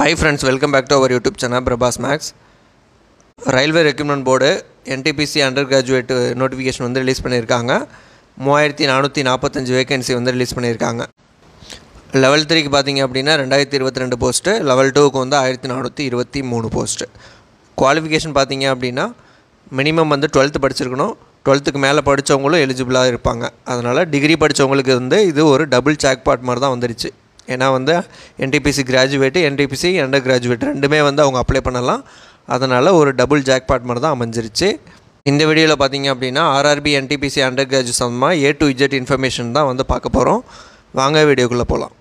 Hi friends, welcome back to our YouTube channel Prabhas Max. Railway Recruitment Board NTPC undergraduate notification வந்து release பண்ணியிருக்காங்க. 3445 vacancy வந்து release பண்ணியிருக்காங்க. Level 3க்கு பார்த்தீங்க அப்படின்னா 2022 post, level 2க்கு வந்து 1423 போஸ்ட்டு. குவாலிஃபிகேஷன் பார்த்தீங்க அப்படின்னா மினிமம் வந்து 12th படிச்சிருக்கணும். 12க்கு மேலே படித்தவங்களும் எலிஜிபிளாக இருப்பாங்க. அதனால் டிகிரி படித்தவங்களுக்கு வந்து இது ஒரு டபுள் ஜாக்பாட் மாதிரி தான் வந்துருச்சு. ஏன்னா வந்து NTPC graduate, NTPC under graduate ரெண்டுமே வந்து அவங்க அப்ளை பண்ணலாம். அதனால் ஒரு டபுள் ஜாக்பாட் மாதிரி தான் அமைஞ்சிருச்சு. இந்த வீடியோவில் பார்த்தீங்க அப்படின்னா ஆர்ஆர்பி என்டிபிசி அண்டர் கிராஜுவேட் சம்மந்தமாக A to Z இன்ஃபர்மேஷன் தான் வந்து பார்க்க போகிறோம். வாங்க வீடியோக்குள்ளே போகலாம்.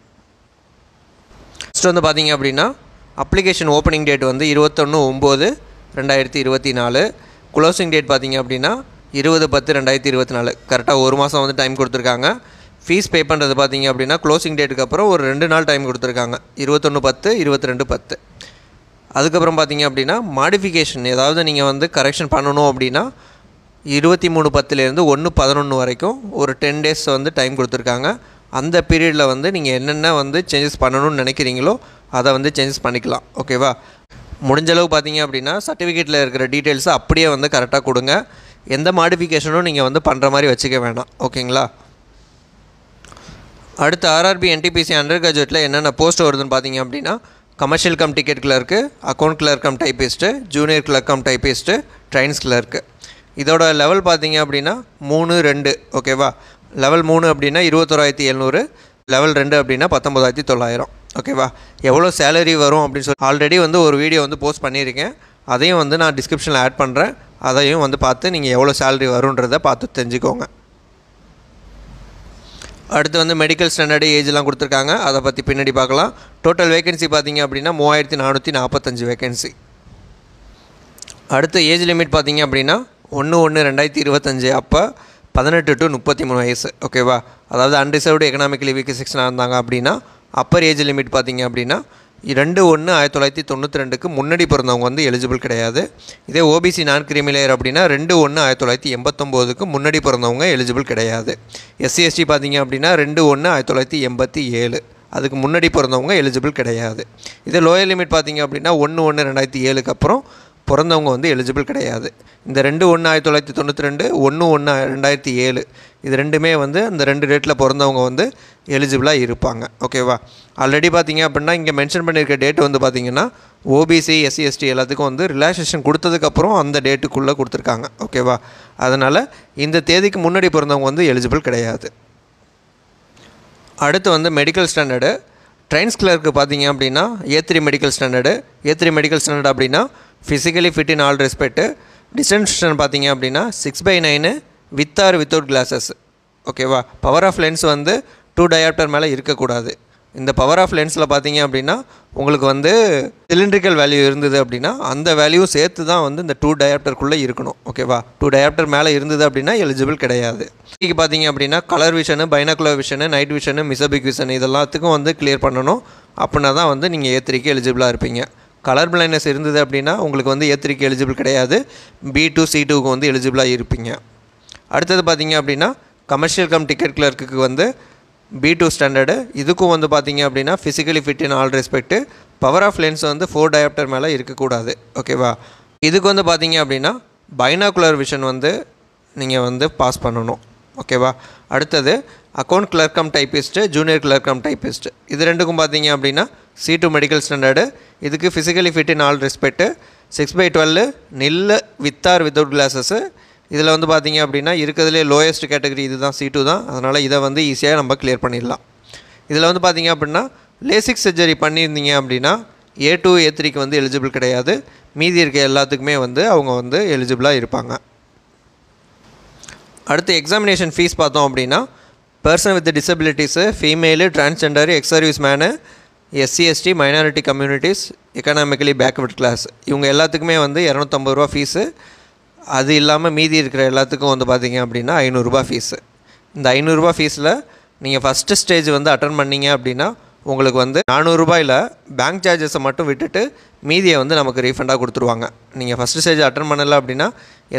ஃபஸ்ட்டு வந்து பார்த்தீங்க அப்படின்னா அப்ளிகேஷன் ஓப்பனிங் டேட் வந்து 21/9/2024. க்ளோசிங் டேட் பார்த்தீங்க அப்படின்னா 20/10/2024. கரெக்டாக ஒரு மாதம் வந்து டைம் கொடுத்துருக்காங்க. ஃபீஸ் பே பண்ணுறது பார்த்தீங்க அப்படின்னா க்ளோசிங் டேட்டுக்கு அப்புறம் ஒரு 2 நாள் டைம் கொடுத்துருக்காங்க. 21/10, 22/10. அதுக்கப்புறம் பார்த்தீங்க அப்படின்னா மாடிஃபிகேஷன் ஏதாவது நீங்கள் வந்து கரெக்ஷன் பண்ணணும் அப்படின்னா 23/10 1/11 வரைக்கும் ஒரு 10 days வந்து டைம் கொடுத்துருக்காங்க. அந்த பீரியடில் வந்து நீங்கள் என்னென்ன வந்து சேஞ்சஸ் பண்ணணும்னு நினைக்கிறீங்களோ அதை வந்து சேஞ்சஸ் பண்ணிக்கலாம். ஓகேவா? முடிஞ்சளவு பார்த்தீங்க அப்படின்னா சர்டிஃபிகேட்டில் இருக்கிற டீட்டெயில்ஸை அப்படியே வந்து கரெக்டாக கொடுங்க. எந்த மாடிஃபிகேஷனும் நீங்கள் வந்து பண்ணுற மாதிரி வச்சுக்க வேண்டாம். ஓகேங்களா? அடுத்து ஆர்ஆர்பி என்டிபிசி அண்டர் கிராஜுவேட்டில் என்னென்ன போஸ்ட் வருதுன்னு பார்த்தீங்க அப்படின்னா commercial cum ticket clerk, account clerk cum typist, junior clerk cum typist, trains clerk. இதோட லெவல் பார்த்தீங்க அப்படின்னா 3-2. ஓகேவா? லெவல் 3 அப்படின்னா 21,700, லெவல் 2 அப்படின்னா 19,900. ஓகேவா? எவ்வளோ சேலரி வரும் அப்படின்னு சொல்லி ஆல்ரெடி வந்து ஒரு வீடியோ வந்து போஸ்ட் பண்ணியிருக்கேன். அதையும் வந்து நான் டிஸ்கிரிப்ஷனில் ஆட் பண்ணுறேன். அதையும் வந்து பார்த்து நீங்கள் எவ்வளோ சேலரி வரும்ன்றதை பார்த்து தெரிஞ்சுக்கோங்க. அடுத்து வந்து மெடிக்கல் ஸ்டாண்டர்டு ஏஜ்லாம் கொடுத்துருக்காங்க. அதை பற்றி பின்னாடி பார்க்கலாம். டோட்டல் வேகன்சி பார்த்தீங்க அப்படின்னா 3445 வேகன்சி. அடுத்து ஏஜ் லிமிட் பார்த்தீங்க அப்படின்னா 1/1/2025 அப்போ 18 to 33 வயசு. ஓகேவா? அதாவது அன்ரிசர்வ்டு எக்கனாமிக்கலி வீக் செக்ஷனாக இருந்தாங்க அப்படின்னா அப்பர் ஏஜ் லிமிட் பார்த்தீங்க அப்படின்னா 2/1/1992க்கு முன்னாடி பிறந்தவங்க வந்து எலிஜிபிள் கிடையாது. இதே ஓபிசி நான் கிரிமிலேயர் அப்படின்னா 2/1/1989க்கு முன்னாடி பிறந்தவங்க எலிஜிபிள் கிடையாது. SC/ST பார்த்தீங்க அப்படின்னா 2/1/1987 அதுக்கு முன்னாடி பிறந்தவங்க எலிஜிபிள் கிடையாது. இதே லோயர் லிமிட் பார்த்தீங்க அப்படின்னா 1/1/2007க்கு அப்புறம் பிறந்தவங்க வந்து எலிஜிபிள் கிடையாது. இந்த 2/1/1992, 1/1/2007 இது ரெண்டுமே வந்து அந்த 2 டேட்டில் பிறந்தவங்க வந்து எலிஜிபிளாக இருப்பாங்க. ஓகேவா? ஆல்ரெடி பார்த்தீங்க அப்படின்னா இங்கே மென்ஷன் பண்ணியிருக்க டேட் வந்து பார்த்திங்கன்னா ஓபிசி, SC/ST எல்லாத்துக்கும் வந்து ரிலாக்ஸேஷன் கொடுத்ததுக்கப்புறம் அந்த டேட்டுக்குள்ளே கொடுத்துருக்காங்க. ஓகேவா? அதனால் இந்த தேதிக்கு முன்னாடி பிறந்தவங்க வந்து எலிஜிபிள் கிடையாது. அடுத்து வந்து மெடிக்கல் ஸ்டாண்டர்டு ட்ரெயின்ஸ் கிளர்க்கு பார்த்தீங்க அப்படின்னா A3 medical standard. A3 medical standard அப்படின்னா physically fit in all respect. டிஸ்டன்ஷன் பார்த்தீங்க அப்படின்னா 6/9 வித் ஆர் வித்தவுட் கிளாஸஸ். ஓகேவா? பவர் ஆஃப் லென்ஸ் வந்து 2 diopter மேலே இருக்கக்கூடாது. இந்த பவர் ஆஃப் லென்ஸில் பார்த்தீங்க அப்படின்னா உங்களுக்கு வந்து சிலிண்ட்ரிக்கல் வேல்யூ இருந்தது அப்படின்னா அந்த வேல்யூ சேர்த்து தான் வந்து இந்த 2 diopterக்குள்ளே இருக்கணும். ஓகேவா? 2 diopter மேலே இருந்தது அப்படின்னா எலிஜிபிள் கிடையாது. இன்றைக்கி பார்த்தீங்க அப்படின்னா colour vision, binocular vision, night vision, mesopic vision இதெல்லாத்துக்கும் வந்து கிளியர் பண்ணணும். அப்படின்னா தான் வந்து நீங்கள் A3க்கு எலிஜிபிளாக இருப்பீங்க. கலர் பிளைண்ட்னஸ் இருந்தது அப்படின்னா உங்களுக்கு வந்து A3க்கு எலிஜிபிள் கிடையாது. B2, C2க்கு வந்து எலிஜிபிளாக இருப்பீங்க. அடுத்தது பார்த்தீங்க அப்படின்னா கமர்ஷியல் கம் டிக்கெட் கிளர்க்கு வந்து B2 ஸ்டாண்டர்டு. இதுக்கும் வந்து பார்த்தீங்க அப்படின்னா physically fit in all respect. Power of lens வந்து 4 diopter மேலே இருக்கக்கூடாது. ஓகேவா? இதுக்கு வந்து பார்த்தீங்க அப்படின்னா பைனாகுலர் விஷன் வந்து நீங்கள் வந்து பாஸ் பண்ணணும். ஓகேவா? அடுத்தது account clerk cum typist, junior clerk cum typist. இது ரெண்டுக்கும் பார்த்தீங்க அப்படின்னா C2 மெடிக்கல் ஸ்டாண்டர்டு. இதுக்கு physically fit in all respect. 6/12 nil with or without classes. இதில் வந்து பார்த்தீங்க அப்படின்னா இருக்கிறதுலே லோயஸ்ட் கேட்டகரி இது தான், C2 தான். அதனால் இதை வந்து ஈஸியாக நம்ம கிளியர் பண்ணிடலாம். இதில் வந்து பார்த்தீங்க அப்படின்னா லேசிக் சர்ஜரி பண்ணியிருந்தீங்க அப்படின்னா A2, A3க்கு வந்து எலிஜிபிள் கிடையாது. மீதி இருக்க எல்லாத்துக்குமே வந்து அவங்க வந்து எலிஜிபிளாக இருப்பாங்க. அடுத்து எக்ஸாமினேஷன் ஃபீஸ் பார்த்தோம் அப்படின்னா person with disabilities, female, transgender, ex serviceman, SC/ST, minority communities, economically backward class இவங்க எல்லாத்துக்குமே வந்து 250 ரூபா ஃபீஸு. அது இல்லாமல் மீதி இருக்கிற எல்லாத்துக்கும் வந்து பார்த்திங்க அப்படின்னா 500 ரூபா ஃபீஸு. இந்த 500 ரூபா ஃபீஸில் நீங்கள் ஃபஸ்ட்டு ஸ்டேஜ் வந்து அட்டன் பண்ணிங்க அப்படின்னா உங்களுக்கு வந்து 400 ரூபாயில் பேங்க் சார்ஜஸை மட்டும் விட்டுட்டு மீதியை வந்து நமக்கு ரீஃபண்டாக கொடுத்துருவாங்க. நீங்கள் ஃபஸ்ட்டு ஸ்டேஜ் அட்டன் பண்ணலை அப்படின்னா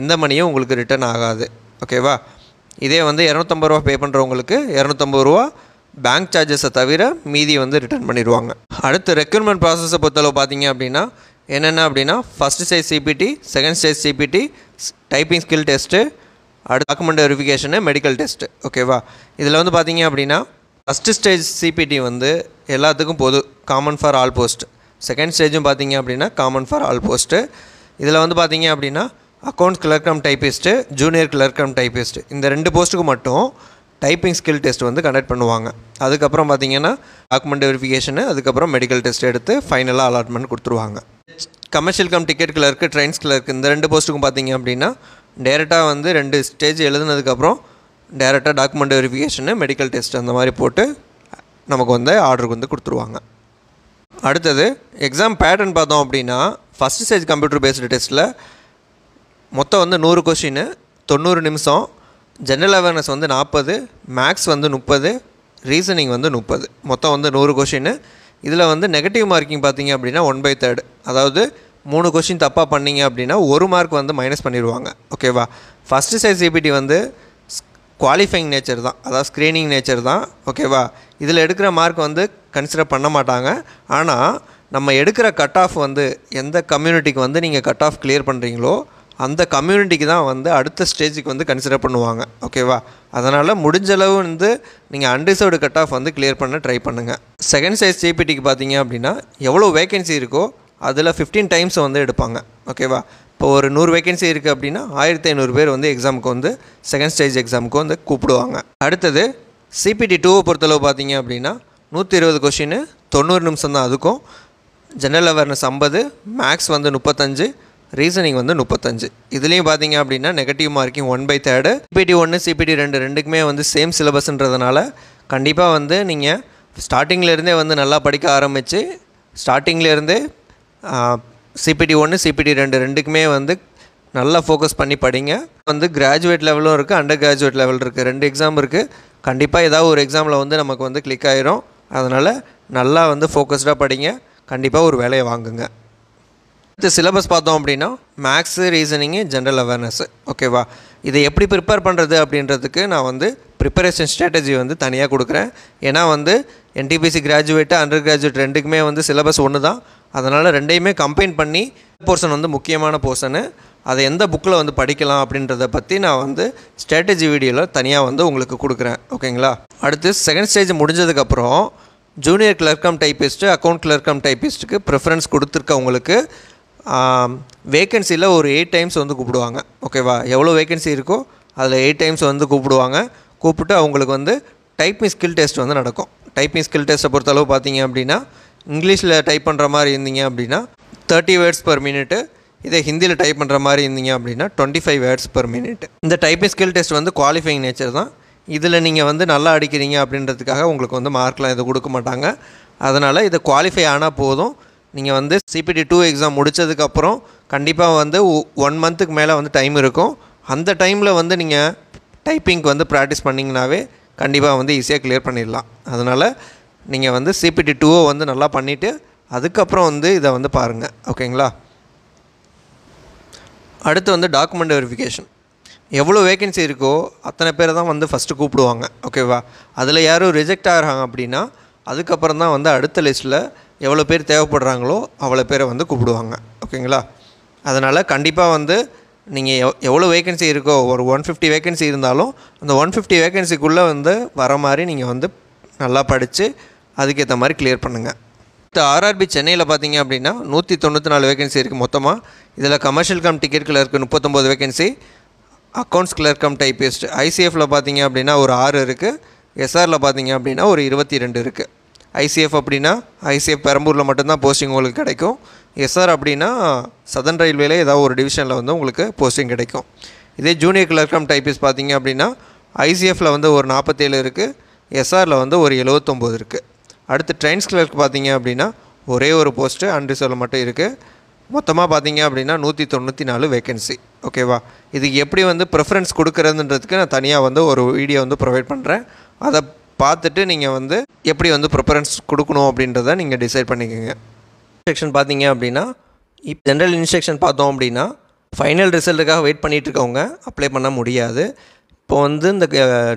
எந்த மணியும் உங்களுக்கு ரிட்டர்ன் ஆகாது. ஓகேவா? இதே வந்து 250 ரூபா பே பண்ணுறவங்களுக்கு 250 ரூபா பேங்க் சார்ஜஸை தவிர மீதி வந்து ரிட்டர்ன் பண்ணிடுவாங்க. அடுத்து ரெக்ரூட்மெண்ட் ப்ராசஸை பொறுத்தளவு பார்த்தீங்க அப்படின்னா என்னென்ன அப்படின்னா first stage CBT, second stage CBT, typing skill test, அடுத்து டாக்குமெண்ட் வெரிஃபிகேஷனு, மெடிக்கல் டெஸ்ட்டு. ஓகேவா? இதில் வந்து பார்த்தீங்க அப்படின்னா ஃபஸ்ட்டு ஸ்டேஜ் சிபிடி வந்து எல்லாத்துக்கும் பொது, common for all post. Second ஸ்டேஜும் பார்த்தீங்க அப்படின்னா காமன் ஃபார் ஆல் போஸ்ட்டு. இதில் வந்து பார்த்தீங்க அப்படின்னா accounts clerk cum typist, junior clerk cum typist, இந்த 2 போஸ்ட்டுக்கு மட்டும் டைப்பிங் ஸ்கில் டெஸ்ட் வந்து கண்டக்ட் பண்ணுவாங்க. அதுக்கப்புறம் பார்த்தீங்கன்னா டாக்குமெண்ட் வெரிஃபிகேஷனு, அதுக்கப்புறம் மெடிக்கல் டெஸ்ட் எடுத்து ஃபைனலாக அலாட்மெண்ட் கொடுத்துருவாங்க. Commercial cum ticket clerk, trains clerk, இந்த 2 போஸ்ட்டுக்கும் பார்த்தீங்க அப்படின்னா டேரெக்டாக வந்து 2 ஸ்டேஜ் எழுதுனதுக்கப்புறம் டேரெக்டாக டாக்குமெண்ட் வெரிஃபிகேஷனு, மெடிக்கல் டெஸ்ட் அந்த மாதிரி போட்டு நமக்கு வந்து ஆர்டருக்கு வந்து கொடுத்துருவாங்க. அடுத்தது எக்ஸாம் பேட்டர்ன் பார்த்தோம் அப்படின்னா ஃபஸ்ட் ஸ்டேஜ் கம்ப்யூட்டர் பேஸ்டு டெஸ்ட்டில் மொத்தம் வந்து 100 கொஷின், 90 நிமிஷம், ஜென்ரல் அவேர்னஸ் வந்து 40, மேக்ஸ் வந்து 30, ரீசனிங் வந்து 30, மொத்தம் வந்து 100 கொஷின். இதில் வந்து நெகட்டிவ் மார்க்கிங் பார்த்தீங்க அப்படின்னா 1/3, அதாவது 3 கொஷின் தப்பாக பண்ணிங்க அப்படின்னா 1 மார்க் வந்து மைனஸ் பண்ணிடுவாங்க. ஓகேவா? ஃபஸ்ட்டு ஸ்டேஜ் சிபிடி வந்து குவாலிஃபைங் நேச்சர் தான், அதாவது ஸ்க்ரீனிங் நேச்சர் தான். ஓகேவா? இதில் எடுக்கிற மார்க் வந்து கன்சிடர் பண்ண மாட்டாங்க. ஆனால் நம்ம எடுக்கிற கட் ஆஃப் வந்து எந்த கம்யூனிட்டிக்கு வந்து நீங்கள் கட் ஆஃப் கிளியர் பண்ணுறீங்களோ அந்த கம்யூனிட்டிக்கு தான் வந்து அடுத்த ஸ்டேஜுக்கு வந்து கன்சிடர் பண்ணுவாங்க. ஓகேவா? அதனால் முடிஞ்சளவு வந்து நீங்கள் அன்ரிசர்வ்டு கட் ஆஃப் வந்து கிளியர் பண்ண ட்ரை பண்ணுங்கள். செகண்ட் ஸ்டேஜ் சிபிடிக்கு பார்த்தீங்க அப்படின்னா எவ்வளோ வேகன்சி இருக்கோ அதில் 15 டைம்ஸ் வந்து எடுப்பாங்க. ஓகேவா? இப்போ ஒரு 100 வேகன்சி இருக்குது அப்படின்னா 1500 பேர் வந்து எக்ஸாமுக்கு வந்து செகண்ட் ஸ்டேஜ் எக்ஸாமுக்கு வந்து கூப்பிடுவாங்க. அடுத்தது சிபிடி 2 பொறுத்தளவு பார்த்தீங்க அப்படின்னா 120 கொஷின், 90 நிமிஷம் தான். அதுக்கும் ஜென்ரல் அவேர்னஸ் 50, மேக்ஸ் வந்து 35, ரீசனிங் வந்து 35. இதுலேயும் பார்த்தீங்க அப்படின்னா நெகட்டிவ் மார்க்கிங் 1/3. சிபிடி 1, சிபிடி 2 ரெண்டுக்குமே வந்து சேம் சிலபஸ்ன்றதுனால கண்டிப்பாக வந்து நீங்கள் ஸ்டார்டிங்லேருந்தே வந்து நல்லா படிக்க ஆரம்பித்து ஸ்டார்டிங்லேருந்தே சிபிடி 1, சிபிடி 2 ரெண்டுக்குமே வந்து நல்லா ஃபோக்கஸ் பண்ணி படிங்க. வந்து கிராஜுவேட் லெவலும் இருக்குது, அண்டர் கிராஜுவேட் லெவல் இருக்குது, 2 எக்ஸாம் இருக்குது. கண்டிப்பாக ஏதாவது ஒரு எக்ஸாமில் வந்து நமக்கு வந்து கிளிக் ஆகிரும். அதனால் நல்லா வந்து ஃபோக்கஸ்டாக படிங்க, கண்டிப்பாக ஒரு வேலையை வாங்குங்க. அடுத்து சிலபஸ் பார்த்தோம் அப்படின்னா மேக்ஸு, ரீசனிங்கு, ஜென்ரல் அவேர்னஸ்ஸு. ஓகேவா? இதை எப்படி ப்ரிப்பேர் பண்ணுறது அப்படின்றதுக்கு நான் வந்து ப்ரிப்பரேஷன் ஸ்ட்ராட்டஜி வந்து தனியாக கொடுக்குறேன். ஏன்னா வந்து என்டிபிசி கிராஜுவேட்டு, அண்டர் கிராஜுவேட் ரெண்டுக்குமே வந்து சிலபஸ் ஒன்று தான். அதனால் ரெண்டையுமே கம்பைன் பண்ணி போர்ஷன் வந்து முக்கியமான போர்ஷனு, அதை எந்த புக்கில் வந்து படிக்கலாம் அப்படின்றத பற்றி நான் வந்து ஸ்ட்ராட்டஜி வீடியோவில் தனியாக வந்து உங்களுக்கு கொடுக்குறேன். ஓகேங்களா? அடுத்து செகண்ட் ஸ்டேஜ் முடிஞ்சதுக்கப்புறம் junior clerk cum typist, account clerk cum டைப்பிஸ்ட்டுக்கு ப்ரிஃபரன்ஸ் கொடுத்துருக்கவங்களுக்கு வேக்கன்சியில் ஒரு 8 டைம்ஸ் வந்து கூப்பிடுவாங்க. ஓகேவா? எவ்வளோ வேக்கன்சி இருக்கோ அதில் 8 டைம்ஸ் வந்து கூப்பிடுவாங்க. கூப்பிட்டு அவங்களுக்கு வந்து டைப்பிங் ஸ்கில் டெஸ்ட் வந்து நடக்கும். டைப்பிங் ஸ்கில் டெஸ்ட்டை பொறுத்தளவு பார்த்தீங்க அப்படின்னா இங்கிலீஷில் டைப் பண்ணுற மாதிரி இருந்தீங்க அப்படின்னா 30 வேர்ட்ஸ் பர் மினிட்டு, இதே ஹிந்தியில் டைப் பண்ணுற மாதிரி இருந்தீங்க அப்படின்னா 25 வேர்ட்ஸ் பர் மினிட். இந்த டைப்பிங் ஸ்கில் டெஸ்ட் வந்து குவாலிஃபைங் நேச்சர் தான். இதில் நீங்கள் வந்து நல்லா அடிக்கிறீங்க அப்படின்றதுக்காக உங்களுக்கு வந்து மார்க்லாம் எதுவும் கொடுக்க மாட்டாங்க. அதனால் இதை குவாலிஃபை ஆனால் போதும். நீங்கள் வந்து சிபிடி 2 எக்ஸாம் முடித்ததுக்கப்புறம் கண்டிப்பாக வந்து 1 மந்த்துக்கு மேலே வந்து டைம் இருக்கும். அந்த டைமில் வந்து நீங்கள் டைப்பிங்க்கு வந்து ப்ராக்டிஸ் பண்ணிங்கனாவே கண்டிப்பாக வந்து ஈஸியாக கிளியர் பண்ணிடலாம். அதனால் நீங்கள் வந்து சிபிடி 2 வந்து நல்லா பண்ணிவிட்டு அதுக்கப்புறம் வந்து இதை வந்து பாருங்கள். ஓகேங்களா? அடுத்து வந்து டாக்குமெண்ட் வெரிஃபிகேஷன். எவ்வளோ வேகன்சி இருக்கோ அத்தனை பேரை தான் வந்து ஃபஸ்ட்டு கூப்பிடுவாங்க. ஓகேவா? அதில் யாரும் ரிஜெக்ட் ஆகிறாங்க அப்படின்னா அதுக்கப்புறம் தான் வந்து அடுத்த லிஸ்ட்டில் எவ்வளோ பேர் தேவைப்படுறாங்களோ அவ்வளோ பேரை வந்து கூப்பிடுவாங்க. ஓகேங்களா? அதனால் கண்டிப்பாக வந்து நீங்கள் எவ்வளோ வேகன்சி இருக்கோ, ஒரு 150 வேகன்சி இருந்தாலும் அந்த 150 வேகன்சிக்குள்ளே வந்து வர மாதிரி நீங்கள் வந்து நல்லா படித்து அதுக்கேற்ற மாதிரி கிளியர் பண்ணுங்கள். இப்போ ஆர்ஆர்பி சென்னையில் பார்த்தீங்க அப்படின்னா 194 வேகன்சி இருக்குது மொத்தமாக. இதில் கமர்ஷியல் கம் டிக்கெட் கிளர்க்கு 39 vacancy, accounts clerk cum typist ஐசிஎஃப்பில் பார்த்தீங்க அப்படின்னா ஒரு 6 இருக்குது, எஸ்ஆரில் பார்த்தீங்க அப்படின்னா ஒரு 22 இருக்குது. ஐசிஎஃப் அப்படின்னா ஐசிஎஃப் பெரம்பூரில் மட்டும்தான் போஸ்டிங் உங்களுக்கு கிடைக்கும். எஸ்ஆர் அப்படின்னா சதர்ன் ரயில்வேல ஏதாவது ஒரு டிவிஷனில் வந்து உங்களுக்கு போஸ்டிங் கிடைக்கும். இதே ஜூனியர் கிளர்க் கம் டைப்பிஸ்ட் பார்த்தீங்க அப்படின்னா ஐசிஎஃப்பில் வந்து ஒரு 47 இருக்குது, எஸ்ஆரில் வந்து ஒரு 79 இருக்குது. அடுத்து ட்ரெயின்ஸ் கிளர்க் பார்த்தீங்க அப்படின்னா ஒரே ஒரு போஸ்ட்டு அன்ரிசர்வில் மட்டும் இருக்குது. மொத்தமாக பார்த்தீங்க அப்படின்னா 194 வேகன்சி. ஓகேவா? இதுக்கு எப்படி வந்து ப்ரிஃபரன்ஸ் கொடுக்குறதுன்றதுக்கு நான் தனியாக வந்து ஒரு வீடியோ வந்து ப்ரொவைட் பண்ணுறேன். அதை பார்த்துட்டு நீங்கள் வந்து எப்படி வந்து ப்ரிஃபரன்ஸ் கொடுக்கணும் அப்படின்றத நீங்கள் டிசைட் பண்ணிக்கோங்க. இன்ஸ்ட்ரக்ஷன் பார்த்தீங்க அப்படின்னா இப்போ ஜென்ரல் இன்ஸ்ட்ரக்ஷன் பார்த்தோம் அப்படின்னா ஃபைனல் ரிசல்ட்டுக்காக வெயிட் பண்ணிகிட்டு இருக்கவங்க அப்ளை பண்ண முடியாது. இப்போ வந்து இந்த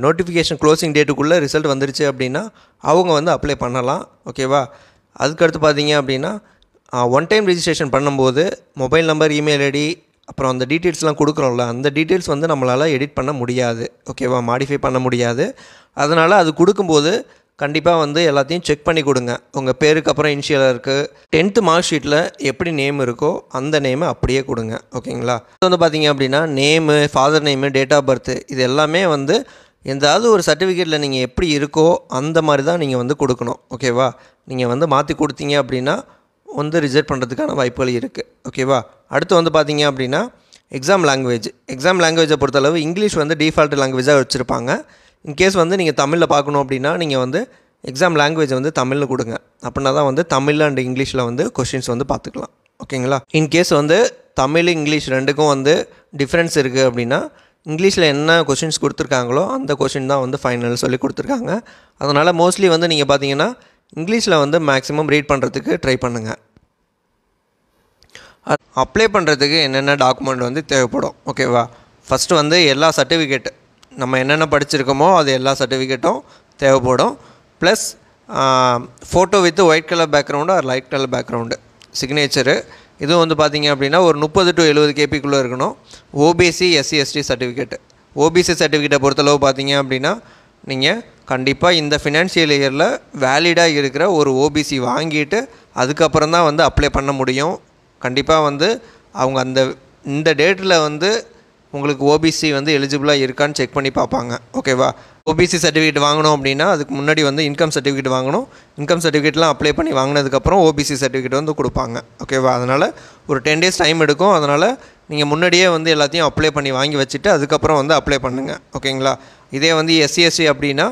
நோட்டிஃபிகேஷன் க்ளோசிங் டேட்டுக்குள்ளே ரிசல்ட் வந்துருச்சு அப்படின்னா அவங்க வந்து அப்ளை பண்ணலாம். ஓகேவா? அதுக்கடுத்து பார்த்தீங்க அப்படின்னா ஒன் டைம் ரிஜிஸ்ட்ரேஷன் பண்ணும்போது மொபைல் நம்பர், இமெயில் ஐடி, அப்புறம் அந்த டீட்டெயில்ஸ்லாம் கொடுக்குறோம்ல, அந்த டீட்டெயில்ஸ் வந்து நம்மளால் எடிட் பண்ண முடியாது. ஓகேவா? மாடிஃபை பண்ண முடியாது. அதனால் அது கொடுக்கும்போது கண்டிப்பாக வந்து எல்லாத்தையும் செக் பண்ணி கொடுங்க. உங்கள் பேருக்கு அப்புறம் இனிஷியலாக இருக்குது. 10th மார்க் ஷீட்டில் எப்படி நேம் இருக்கோ அந்த நேமை அப்படியே கொடுங்க. ஓகேங்களா? இது வந்து பார்த்தீங்க அப்படின்னா name, father name, date of birth இது எல்லாமே வந்து எந்தாவது ஒரு சர்டிஃபிகேட்டில் நீங்கள் எப்படி இருக்கோ அந்த மாதிரி தான் நீங்கள் வந்து கொடுக்கணும். ஓகேவா? நீங்கள் வந்து மாற்றி கொடுத்தீங்க அப்படின்னா வந்து ரிஜெக்ட் பண்ணுறதுக்கான வாய்ப்புகள் இருக்குது. ஓகேவா? அடுத்து வந்து பார்த்தீங்க அப்படின்னா எக்ஸாம் லாங்குவேஜை பொறுத்தளவு இங்கிலீஷ் வந்து டிஃபால்ட் லாங்குவேஜாக வச்சுருப்பாங்க. இன்கேஸ் வந்து நீங்கள் தமிழில் பார்க்கணும் அப்படின்னா நீங்கள் வந்து எக்ஸாம் லாங்குவேஜ் வந்து தமிழில் கொடுங்க. அப்படின்னா தான் வந்து தமிழ் அண்ட் இங்கிலீஷில் வந்து கொஷின்ஸ் வந்து பார்த்துக்கலாம். ஓகேங்களா? இன்கேஸ் வந்து தமிழ், இங்கிலீஷ் ரெண்டுக்கும் வந்து டிஃப்ரென்ஸ் இருக்குது அப்படின்னா இங்கிலீஷில் என்ன கொஷின்ஸ் கொடுத்துருக்காங்களோ அந்த கொஷின் தான் வந்து ஃபைனல் சொல்லி கொடுத்துருக்காங்க. அதனால் மோஸ்ட்லி வந்து நீங்கள் பார்த்தீங்கன்னா இங்கிலீஷில் வந்து மேக்ஸிமம் ரீட் பண்ணுறதுக்கு ட்ரை பண்ணுங்கள். அப்ளை பண்ணுறதுக்கு என்னென்ன டாக்குமெண்ட் வந்து தேவைப்படும்? ஓகேவா? ஃபஸ்ட்டு வந்து எல்லா சர்டிஃபிகேட் நம்ம என்னென்ன படிச்சிருக்கோமோ அது எல்லா சர்டிஃபிகேட்டும் தேவைப்படும். Plus photo with white colour background or light colour background, signature. இதுவும் வந்து பார்த்திங்க அப்படின்னா ஒரு 30 to 70 kbக்குள்ளே இருக்கணும். OBC, SC, ST certificate. OBC சர்டிஃபிகேட்டை பொறுத்தளவு பார்த்தீங்க அப்படின்னா நீங்கள் கண்டிப்பாக இந்த ஃபினான்ஷியல் இயரில் வேலிடாக இருக்கிற ஒரு ஓபிசி வாங்கிட்டு அதுக்கப்புறம் தான் வந்து அப்ளை பண்ண முடியும். கண்டிப்பாக வந்து அவங்க இந்த டேட்டில் வந்து உங்களுக்கு ஓபிசி வந்து எலிஜிபிளாக இருக்கான்னு செக் பண்ணி பார்ப்பாங்க. ஓகேவா? ஓபிசி சர்டிஃபிகேட் வாங்கணும் அப்படின்னா அதுக்கு முன்னாடி வந்து இன்கம் சர்டிஃபிகேட் வாங்கணும். இன்கம் சர்டிஃபிகேட்லாம் அப்ளை பண்ணி வாங்கினதுக்கப்புறம் ஓபிசி சர்டிஃபிகேட் வந்து கொடுப்பாங்க. ஓகேவா? அதனால் ஒரு 10 days டைம் எடுக்கும். அதனால் நீங்கள் முன்னாடியே வந்து எல்லாத்தையும் அப்ளை பண்ணி வாங்கி வச்சுட்டு அதுக்கப்புறம் வந்து அப்ளை பண்ணுங்கள். ஓகேங்களா? இதே வந்து எஸ்சி, எஸ்டி அப்படின்னா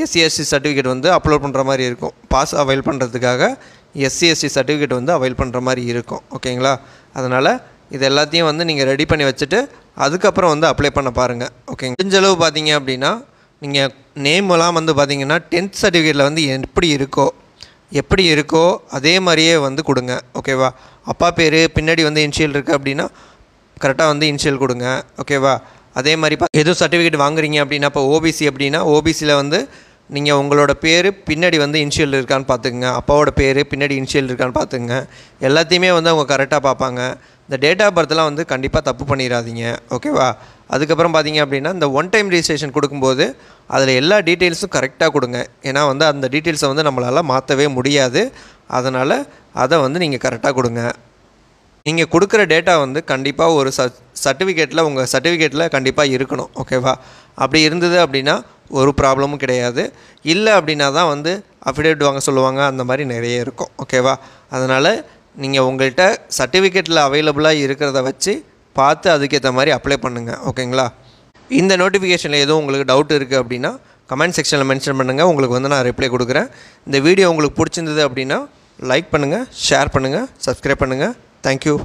எஸ்சி, எஸ்டி சர்டிஃபிகேட் வந்து அப்லோட் பண்ணுற மாதிரி இருக்கும். பாஸ் அவைல் பண்ணுறதுக்காக எஸ்சி, எஸ்டி சர்டிஃபிகேட் வந்து அவைல் பண்ணுற மாதிரி இருக்கும். ஓகேங்களா? அதனால் இது எல்லாத்தையும் வந்து நீங்கள் ரெடி பண்ணி வச்சுட்டு அதுக்கப்புறம் வந்து அப்ளை பண்ண பாருங்கள். ஓகேங்க. முடிஞ்சளவு பார்த்தீங்க அப்படின்னா நீங்கள் நேமெல்லாம் வந்து பார்த்தீங்கன்னா 10th சர்டிஃபிகேட்டில் வந்து எப்படி இருக்கோ அதே மாதிரியே வந்து கொடுங்க. ஓகேவா? அப்பா பேர் பின்னாடி வந்து இனிஷியல் இருக்குது அப்படின்னா கரெக்டாக வந்து இனிஷியல் கொடுங்க. ஓகேவா? அதே மாதிரி எதுவும் சர்டிஃபிகேட் வாங்குறீங்க அப்படின்னா இப்போ ஓபிசி அப்படின்னா ஓபிசியில் வந்து நீங்கள் உங்களோட பேர் பின்னாடி வந்து இனிஷியல் இருக்கான்னு பார்த்துக்குங்க. அப்பாவோட பேர் பின்னாடி இனிஷியல் இருக்கான்னு பார்த்துக்குங்க. எல்லாத்தையுமே வந்து அவங்க கரெக்டாக பார்ப்பாங்க. இந்த டேட் ஆஃப் பர்த்லாம் வந்து கண்டிப்பாக தப்பு பண்ணிடாதீங்க. ஓகேவா? அதுக்கப்புறம் பார்த்தீங்க அப்படின்னா இந்த ஒன் டைம் ரிஜிஸ்ட்ரேஷன் கொடுக்கும்போது அதில் எல்லா டீட்டெயில்ஸும் கரெக்டாக கொடுங்க. ஏன்னா வந்து அந்த டீட்டெயில்ஸை வந்து நம்மளால் மாற்றவே முடியாது. அதனால் அதை வந்து நீங்கள் கரெக்டாக கொடுங்க. நீங்கள் கொடுக்குற டேட்டா வந்து கண்டிப்பாக ஒரு சர்டிஃபிகேட்டில் உங்கள் சர்டிஃபிகேட்டில் கண்டிப்பாக இருக்கணும். ஓகேவா? அப்படி இருந்தது அப்படின்னா ஒரு ப்ராப்ளமும் கிடையாது. இல்லை அப்படின்னா தான் வந்து அஃபிடேவிட் வாங்க சொல்லுவாங்க. அந்த மாதிரி நிறைய இருக்கும். ஓகேவா? அதனால் நீங்கள் உங்கள்கிட்ட சர்டிஃபிகேட்டில் அவைலபிளாக இருக்கிறத வச்சு பார்த்து அதுக்கேற்ற மாதிரி அப்ளை பண்ணுங்கள். ஓகேங்களா? இந்த நோட்டிஃபிகேஷனில் எதுவும் உங்களுக்கு டவுட் இருக்குது அப்படின்னா கமெண்ட் செக்ஷனில் மென்ஷன் பண்ணுங்கள். உங்களுக்கு வந்து நான் ரிப்ளை கொடுக்குறேன். இந்த வீடியோ உங்களுக்கு பிடிச்சிருந்தது அப்படின்னா லைக் பண்ணுங்கள், ஷேர் பண்ணுங்கள், சப்ஸ்கிரைப் பண்ணுங்கள். தேங்க்யூ.